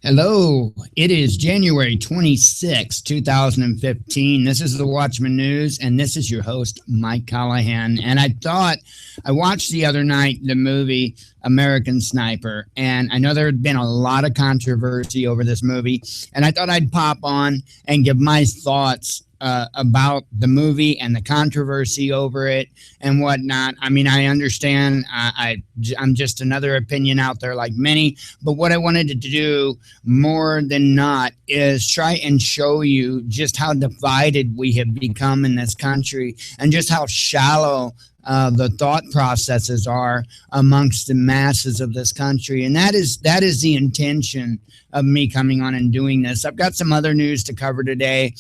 Hello, it is January 26, 2015. This is the Watchman News, and this is your host, Mike Callahan. And I watched the other night the movie American Sniper, and I know there had been a lot of controversy over this movie, and I thought I'd pop on and give my thoughts about the movie and the controversy over it and whatnot. I mean, I understand I'm just another opinion out there like many, but what I wanted to do more than not is try and show you just how divided we have become in this country and just how shallow the thought processes are amongst the masses of this country. And that is the intention of me coming on and doing this. I've got some other news to cover today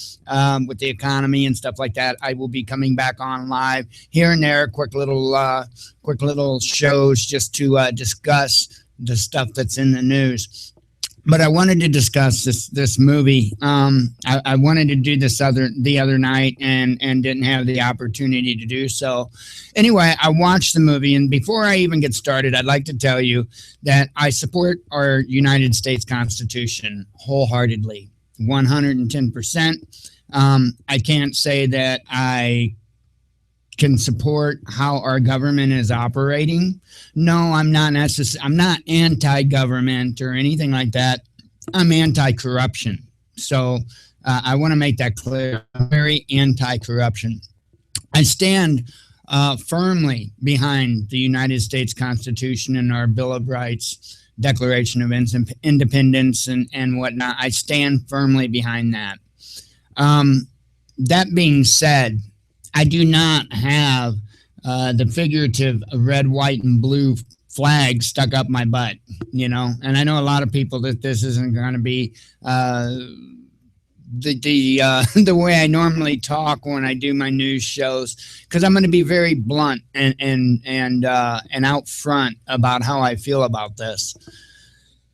with the economy and stuff like that. I will be coming back on live here and there, quick little shows just to discuss the stuff that's in the news. But I wanted to discuss this movie. I wanted to do this the other night and didn't have the opportunity to do so. Anyway, I watched the movie, and before I even get started, I'd like to tell you that I support our United States Constitution wholeheartedly, 110%. I can't say that I can support how our government is operating. No, I'm not anti-government or anything like that. I'm anti-corruption. So I want to make that clear. I'm very anti-corruption. I stand firmly behind the United States Constitution and our Bill of Rights, Declaration of Independence and whatnot. I stand firmly behind that. That being said, I do not have the figurative red, white, and blue flag stuck up my butt, And I know a lot of people that this isn't going to be the way I normally talk when I do my news shows, because I'm going to be very blunt and out front about how I feel about this.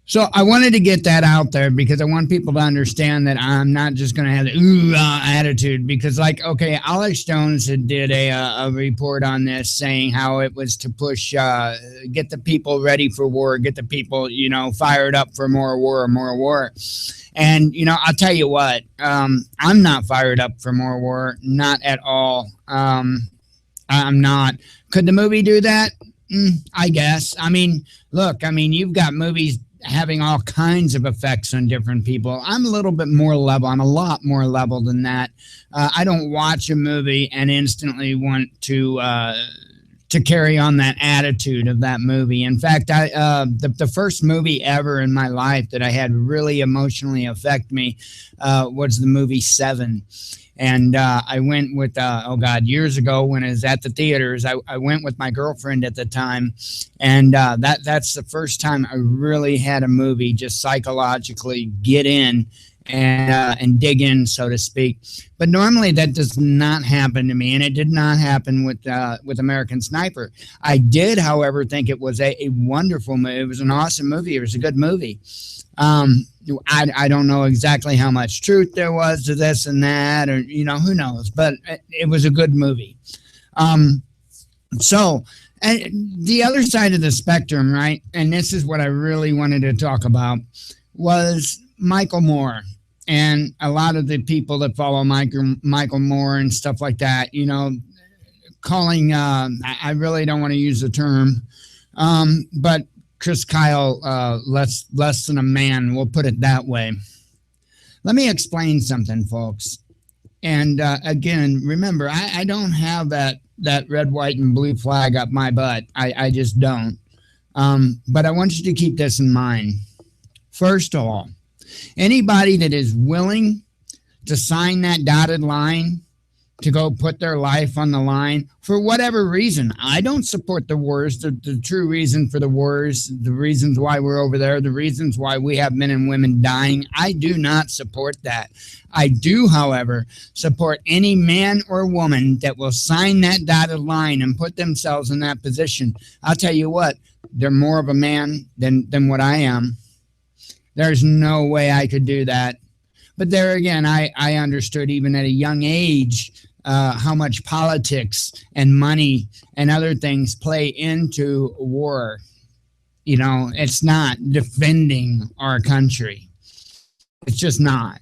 So I wanted to get that out there because I want people to understand that I'm not just going to have the attitude, because Alex Jones did a report on this saying how it was to push, get the people ready for war, get the people, fired up for more war. And, I'll tell you what, I'm not fired up for more war, not at all. I'm not. Could the movie do that? I guess. I mean, look, you've got movies having all kinds of effects on different people. I'm a little bit more level. I'm a lot more level than that. I don't watch a movie and instantly want to carry on that attitude of that movie. In fact, the first movie ever in my life that I had really emotionally affect me was the movie Seven. And I went with, years ago when I was at the theaters, I went with my girlfriend at the time. And that's the first time I really had a movie just psychologically get in and dig in, so to speak. But normally that does not happen to me, and it did not happen with American Sniper. I did, however, think it was a wonderful movie. It was an awesome movie. It was a good movie. I don't know exactly how much truth there was to this and that, or who knows, but it was a good movie. So the other side of the spectrum, right, and this is what I really wanted to talk about, was Michael Moore. And a lot of the people that follow Michael Moore and stuff like that, calling, I really don't want to use the term, but Chris Kyle, less than a man, we'll put it that way. Let me explain something, folks. And again, remember, I don't have that red, white, and blue flag up my butt. I just don't. But I want you to keep this in mind. First of all, anybody that is willing to sign that dotted line, to go put their life on the line for whatever reason. I don't support the wars, the true reason for the wars, the reasons why we're over there, the reasons why we have men and women dying. I do not support that. I do, however, support any man or woman that will sign that dotted line and put themselves in that position. I'll tell you what, they're more of a man than what I am. There's no way I could do that. But there again, I understood even at a young age how much politics and money and other things play into war. It's not defending our country. It's just not.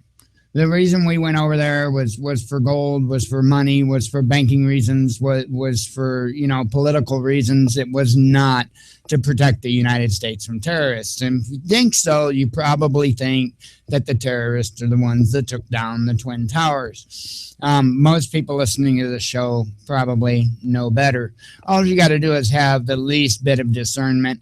The reason we went over there was for gold, was for money, was for banking reasons, was for, political reasons. It was not to protect the United States from terrorists. And if you think so, you probably think that the terrorists are the ones that took down the Twin Towers. Most people listening to the show probably know better. All you got to do is have the least bit of discernment,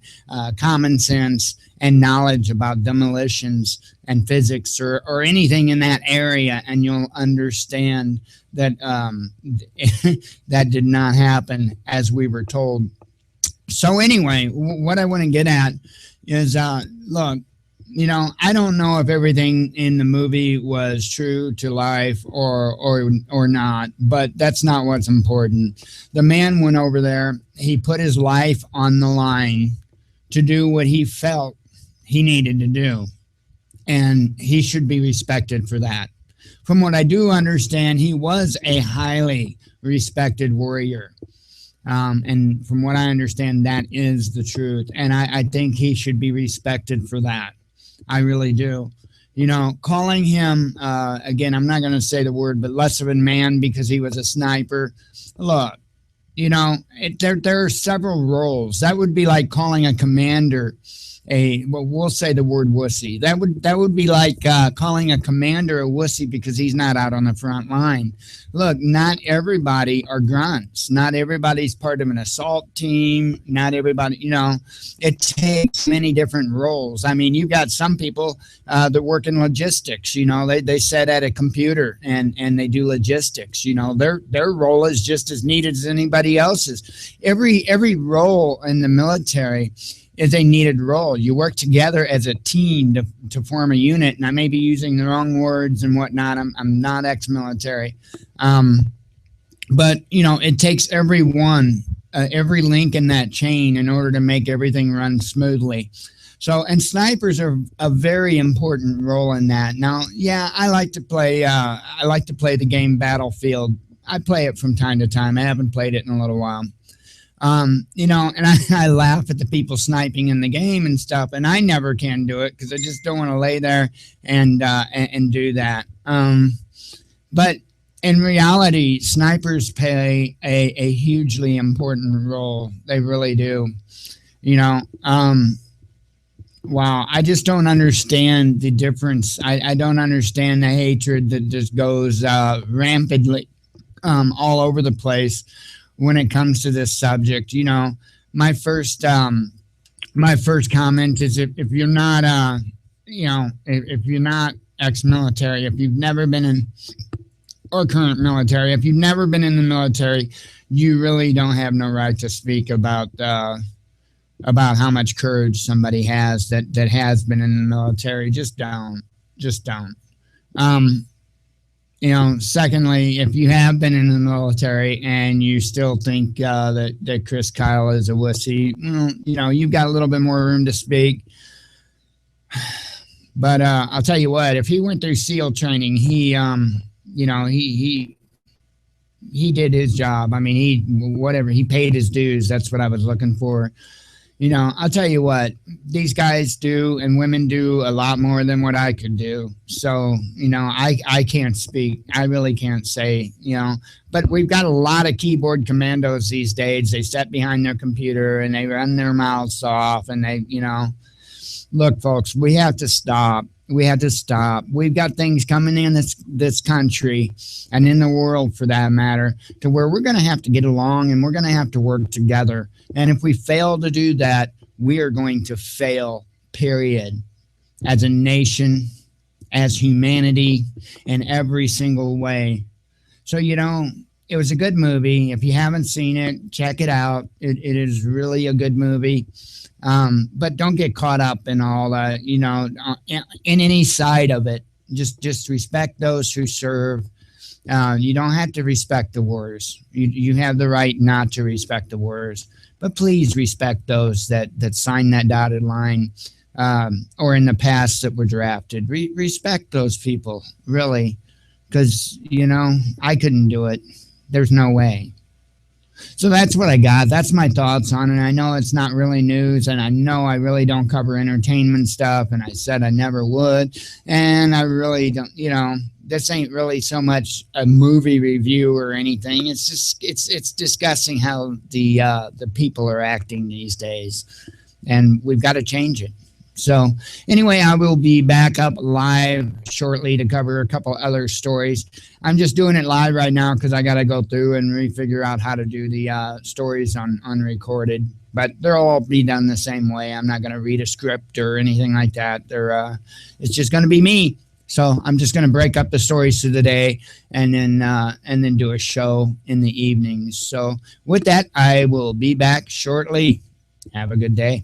common sense, and knowledge about demolitions and physics or anything in that area, and you'll understand that that did not happen as we were told. So anyway, what I want to get at is, look, I don't know if everything in the movie was true to life or not, but that's not what's important. The man went over there. He put his life on the line to do what he felt he needed to do, and he should be respected for that. From what I do understand, he was a highly respected warrior. And from what I understand, that is the truth. And I think he should be respected for that. I really do. Calling him, again, I'm not going to say the word, but less of a man because he was a sniper. Look, there are several roles. That would be like calling a commander we'll say the word wussy. That would be like calling a commander a wussy because he's not out on the front line. Look, not everybody are grunts. Not everybody's part of an assault team. Not everybody, it takes many different roles. I mean, you've got some people that work in logistics. They sit at a computer and they do logistics. Their role is just as needed as anybody else's. Every role in the military is a needed role. You work together as a team to form a unit, and I may be using the wrong words and whatnot. I'm not ex-military. But, it takes everyone, every link in that chain in order to make everything run smoothly. So, and snipers are a very important role in that. Now, yeah, I like to play the game Battlefield. I play it from time to time. I haven't played it in a little while. And I laugh at the people sniping in the game and stuff, and I never can do it because I just don't want to lay there and do that. But in reality, snipers play a hugely important role. They really do. Wow, I just don't understand the difference. I don't understand the hatred that just goes rampantly all over the place when it comes to this subject. My first comment is if you're not if you're not ex-military, if you've never been in, or current military, if you've never been in the military, you really don't have no right to speak about how much courage somebody has that has been in the military. Just don't. Secondly, if you have been in the military and you still think that Chris Kyle is a wussy, you've got a little bit more room to speak. But I'll tell you what, if he went through SEAL training, he did his job. I mean, he paid his dues. That's what I was looking for. I'll tell you what, these guys do and women do a lot more than what I could do. So, I can't speak. I really can't say, but we've got a lot of keyboard commandos these days. They sit behind their computer and they run their mouths off and they, look, folks, we have to stop. We've got things coming in this country and in the world, for that matter, to where we're going to have to get along and we're going to have to work together. And if we fail to do that, we are going to fail, period, as a nation, as humanity, in every single way. So, it was a good movie. If you haven't seen it, check it out. It is really a good movie. But don't get caught up in all that, in any side of it. Just respect those who serve. You don't have to respect the warriors. You have the right not to respect the warriors. But please respect those that signed that dotted line, or in the past that were drafted. Respect those people, really, because, I couldn't do it. There's no way. So that's what I got. That's my thoughts on it. I know it's not really news, and I know I really don't cover entertainment stuff, and I said I never would, and I really don't. This ain't really so much a movie review or anything. It's just it's discussing how the people are acting these days, and we've got to change it. So anyway, I will be back up live shortly to cover a couple other stories. I'm just doing it live right now because I got to go through and refigure out how to do the stories on unrecorded. But they'll all be done the same way. I'm not going to read a script or anything like that. It's just going to be me. So I'm just going to break up the stories through the day and then do a show in the evenings. So with that, I will be back shortly. Have a good day.